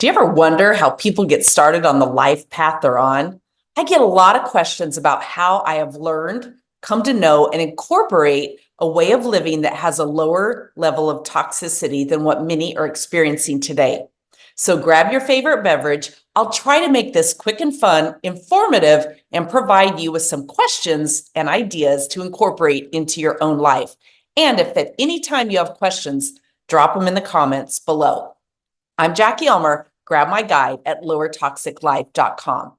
Do you ever wonder how people get started on the life path they're on? I get a lot of questions about how I have learned, come to know, and incorporate a way of living that has a lower level of toxicity than what many are experiencing today. So grab your favorite beverage. I'll try to make this quick and fun, informative, and provide you with some questions and ideas to incorporate into your own life. And if at any time you have questions, drop them in the comments below. I'm Jackie Elmer. Grab my guide at lowertoxiclife.com.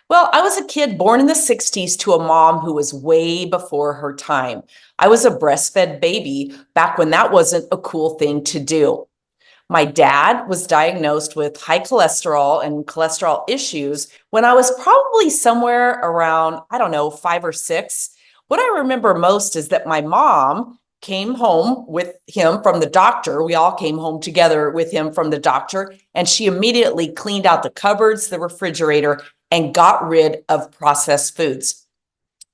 Well, I was a kid born in the 60s to a mom who was way before her time. I was a breastfed baby back when that wasn't a cool thing to do. My dad was diagnosed with high cholesterol and cholesterol issues when I was probably somewhere around, I don't know, 5 or 6. What I remember most is that my mom came home with him from the doctor. We all came home together with him from the doctor, and she immediately cleaned out the cupboards, the refrigerator, and got rid of processed foods.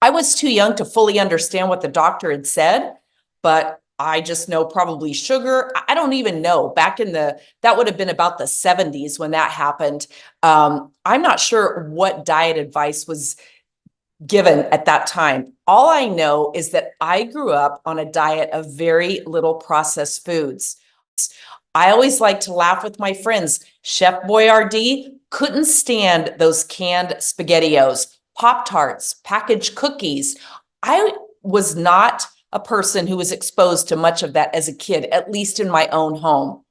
I was too young to fully understand what the doctor had said, but I just know probably sugar. I don't even know. That would have been about the 70s when that happened. I'm not sure what diet advice was given at that time. All I know is that I grew up on a diet of very little processed foods. I always like to laugh with my friends. Chef Boyardee couldn't stand those canned SpaghettiOs, Pop-Tarts, packaged cookies. I was not a person who was exposed to much of that as a kid, at least in my own home.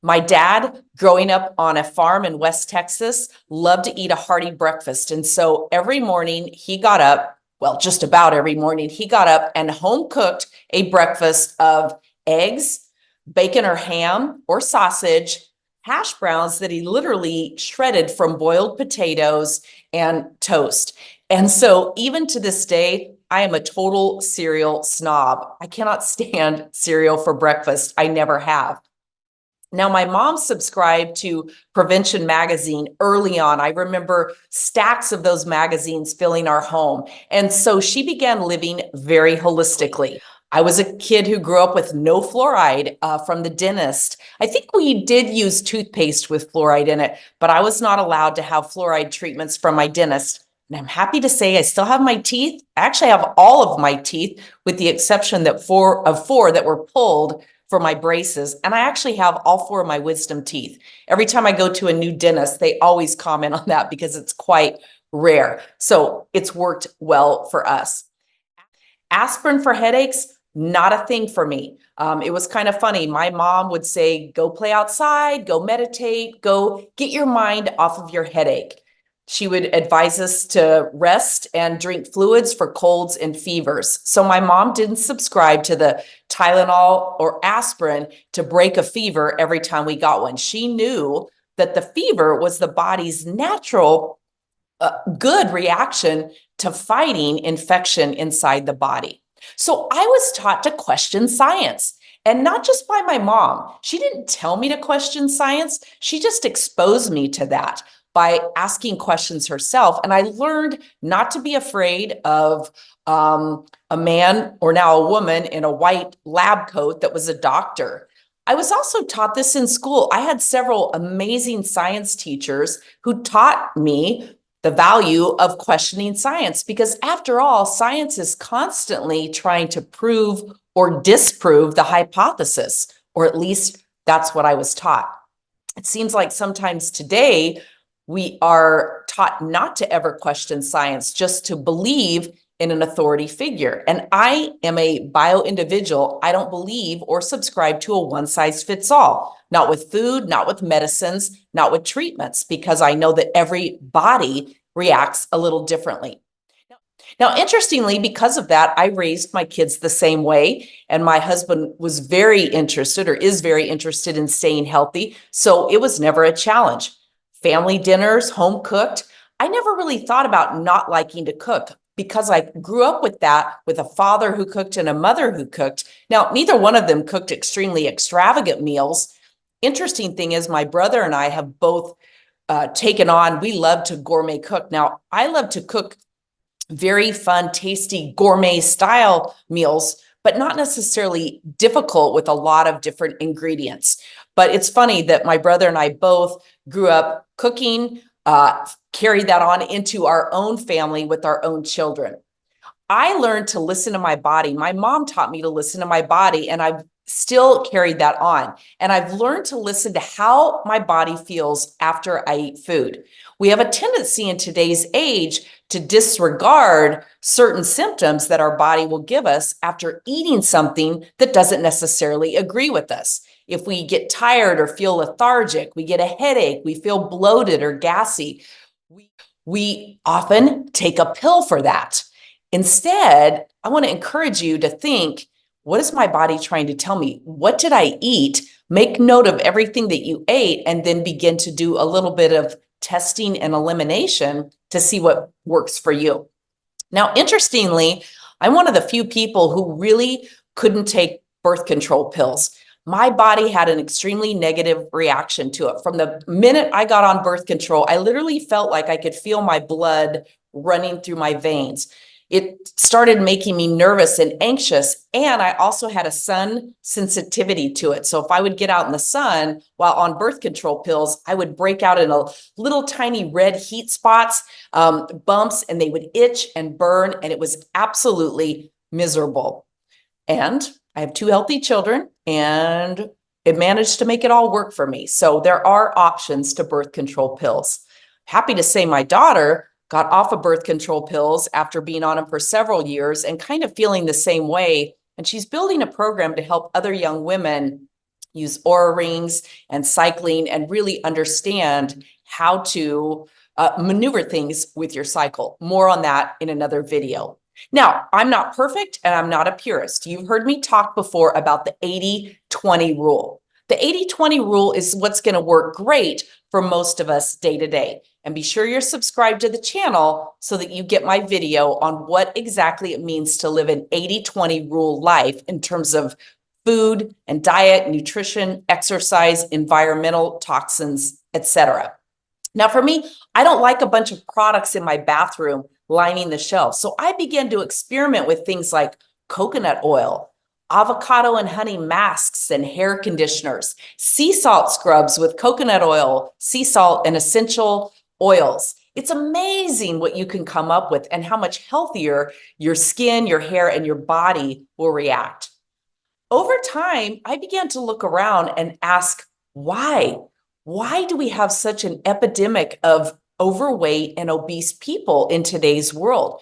My dad, growing up on a farm in West Texas, loved to eat a hearty breakfast. And so every morning he got up, well, just about every morning, he got up and home cooked a breakfast of eggs, bacon or ham or sausage, hash browns that he literally shredded from boiled potatoes and toast. And so even to this day, I am a total cereal snob. I cannot stand cereal for breakfast. I never have. Now, my mom subscribed to Prevention Magazine early on. I remember stacks of those magazines filling our home. And so she began living very holistically. I was a kid who grew up with no fluoride from the dentist. I think we did use toothpaste with fluoride in it, but I was not allowed to have fluoride treatments from my dentist. And I'm happy to say I still have my teeth. I actually have all of my teeth, with the exception of four that were pulled for my braces. And I actually have all 4 of my wisdom teeth. Every time I go to a new dentist, they always comment on that because it's quite rare. So it's worked well for us. Aspirin for headaches, not a thing for me. It was kind of funny. My mom would say, go play outside, go meditate, go get your mind off of your headache. She would advise us to rest and drink fluids for colds and fevers. So my mom didn't subscribe to the Tylenol or aspirin to break a fever every time we got one. She knew that the fever was the body's natural good reaction to fighting infection inside the body. So I was taught to question science. And not just by my mom. She didn't tell me to question science. She just exposed me to that by asking questions herself. And I learned not to be afraid of a man, or now a woman, in a white lab coat that was a doctor. I was also taught this in school. I had several amazing science teachers who taught me the value of questioning science, because after all, science is constantly trying to prove or disprove the hypothesis, or at least that's what I was taught. It seems like sometimes today we are taught not to ever question science, just to believe in an authority figure. And I am a bio individual. I don't believe or subscribe to a one size fits all, not with food, not with medicines, not with treatments, because I know that every body reacts a little differently. Now, interestingly, because of that, I raised my kids the same way. And my husband was very interested, or is very interested, in staying healthy. So it was never a challenge. Family dinners, home cooked. I never really thought about not liking to cook, because I grew up with that, with a father who cooked and a mother who cooked. Now, neither one of them cooked extremely extravagant meals. Interesting thing is, my brother and I have both taken on, we love to gourmet cook. Now, I love to cook very fun, tasty, gourmet style meals, but not necessarily difficult with a lot of different ingredients. But it's funny that my brother and I both grew up cooking, carried that on into our own family with our own children. I learned to listen to my body. My mom taught me to listen to my body, and I've still carried that on. And I've learned to listen to how my body feels after I eat food. We have a tendency in today's age to disregard certain symptoms that our body will give us after eating something that doesn't necessarily agree with us. If we get tired or feel lethargic, we get a headache, we feel bloated or gassy, we often take a pill for that. Instead, I want to encourage you to think, what is my body trying to tell me? What did I eat? Make note of everything that you ate, and then begin to do a little bit of testing and elimination to see what works for you. Now, interestingly, I'm one of the few people who really couldn't take birth control pills. My body had an extremely negative reaction to it. From the minute I got on birth control, I literally felt like I could feel my blood running through my veins. It started making me nervous and anxious, and I also had a sun sensitivity to it. So if I would get out in the sun while on birth control pills, I would break out in a little tiny red heat spots, bumps, and they would itch and burn, and it was absolutely miserable. And I have 2 healthy children, and it managed to make it all work for me. So there are options to birth control pills. Happy to say my daughter got off of birth control pills after being on them for several years and kind of feeling the same way. And she's building a program to help other young women use Oura rings and cycling and really understand how to maneuver things with your cycle. More on that in another video. Now, I'm not perfect and I'm not a purist. You've heard me talk before about the 80-20 rule. The 80-20 rule is what's going to work great for most of us day to day. And be sure you're subscribed to the channel so that you get my video on what exactly it means to live an 80-20 rule life in terms of food and diet, nutrition, exercise, environmental toxins, etc. Now, for me, I don't like a bunch of products in my bathroom lining the shelves. So I began to experiment with things like coconut oil, avocado and honey masks and hair conditioners, sea salt scrubs with coconut oil, sea salt, and essential oils. It's amazing what you can come up with and how much healthier your skin, your hair, and your body will react. Over time, I began to look around and ask, why? Why do we have such an epidemic of overweight and obese people in today's world?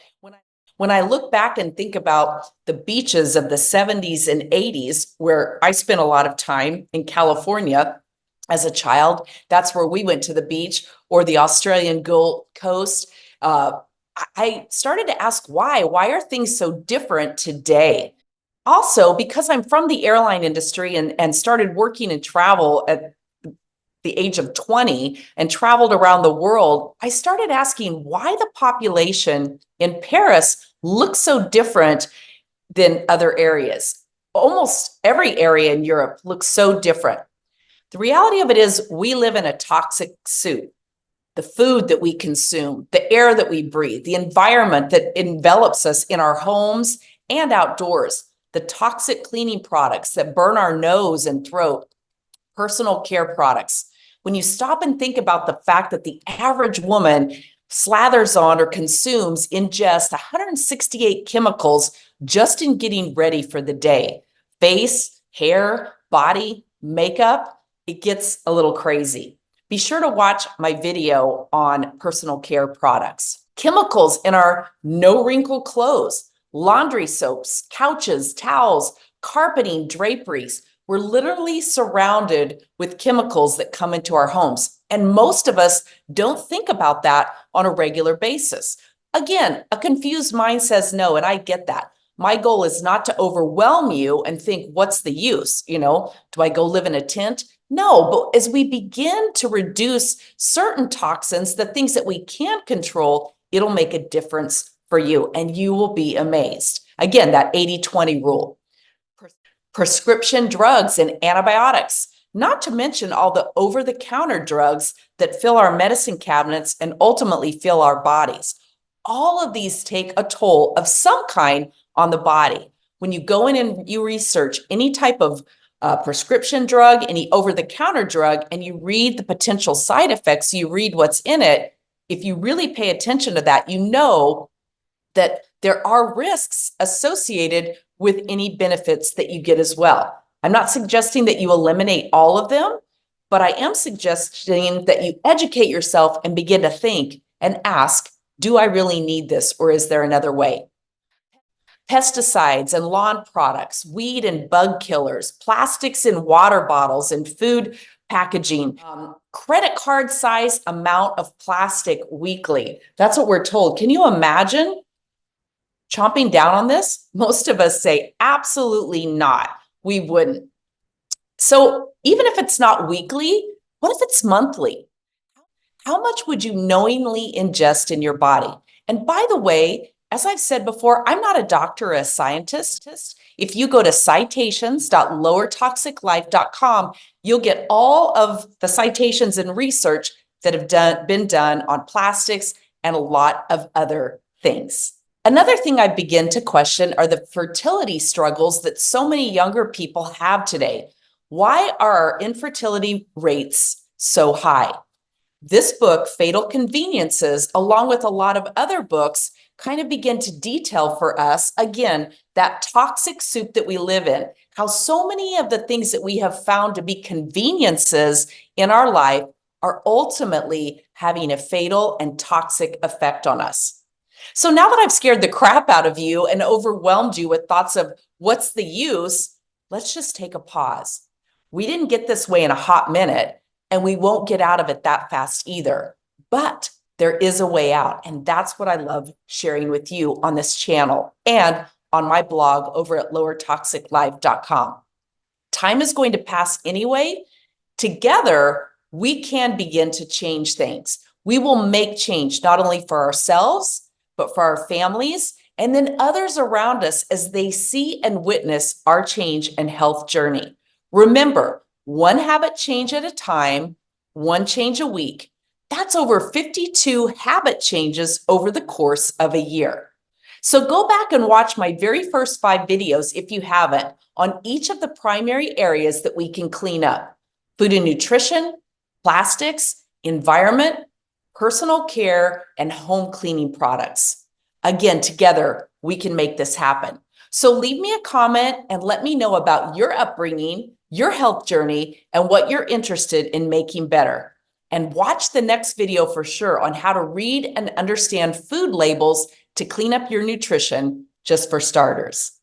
When I look back and think about the beaches of the 70s and 80s, where I spent a lot of time in California as a child, that's where we went to the beach, or the Australian Gold Coast. I started to ask why. Why are things so different today? Also, because I'm from the airline industry and started working in travel at the age of 20 and traveled around the world, I started asking why the population in Paris looks so different than other areas. Almost every area in Europe looks so different. The reality of it is we live in a toxic soup. The food that we consume, the air that we breathe, the environment that envelops us in our homes and outdoors, the toxic cleaning products that burn our nose and throat, personal care products. When you stop and think about the fact that the average woman slathers on or consumes, ingests 168 chemicals just in getting ready for the day, face, hair, body, makeup, it gets a little crazy. Be sure to watch my video on personal care products. Chemicals in our no-wrinkle clothes, laundry soaps, couches, towels, carpeting, draperies. We're literally surrounded with chemicals that come into our homes. And most of us don't think about that on a regular basis. Again, a confused mind says no, and I get that. My goal is not to overwhelm you and think, what's the use? Do I go live in a tent? No, but as we begin to reduce certain toxins, the things that we can't control, it'll make a difference for you, and you will be amazed. Again, that 80-20 rule. Prescription drugs and antibiotics, not to mention all the over-the-counter drugs that fill our medicine cabinets and ultimately fill our bodies. All of these take a toll of some kind on the body. When you go in and you research any type of a prescription drug, any over-the-counter drug, and you read the potential side effects, you read what's in it, if you really pay attention to that, you know that there are risks associated with any benefits that you get as well. I'm not suggesting that you eliminate all of them, but I am suggesting that you educate yourself and begin to think and ask, do I really need this, or is there another way? Pesticides and lawn products, weed and bug killers, plastics in water bottles and food packaging, credit card size amount of plastic weekly. That's what we're told. Can you imagine chomping down on this? Most of us say absolutely not. We wouldn't. So even if it's not weekly, what if it's monthly? How much would you knowingly ingest in your body? And by the way, as I've said before, I'm not a doctor or a scientist. If you go to citations.lowertoxiclife.com, you'll get all of the citations and research that have been done on plastics and a lot of other things. Another thing I begin to question are the fertility struggles that so many younger people have today. Why are our infertility rates so high? This book, Fatal Conveniences, along with a lot of other books, kind of begin to detail for us, again, that toxic soup that we live in, how so many of the things that we have found to be conveniences in our life are ultimately having a fatal and toxic effect on us. So now that I've scared the crap out of you and overwhelmed you with thoughts of what's the use, let's just take a pause. We didn't get this way in a hot minute, and we won't get out of it that fast either. But there is a way out, and that's what I love sharing with you on this channel and on my blog over at lowertoxiclife.com. Time is going to pass anyway. Together, we can begin to change things. We will make change not only for ourselves, but for our families, and then others around us as they see and witness our change and health journey. Remember, one habit change at a time, one change a week. That's over 52 habit changes over the course of a year. So go back and watch my very first 5 videos, if you haven't, on each of the primary areas that we can clean up: food and nutrition, plastics, environment, personal care, and home cleaning products. Again, together, we can make this happen. So leave me a comment and let me know about your upbringing, your health journey, and what you're interested in making better. And watch the next video for sure on how to read and understand food labels to clean up your nutrition, just for starters.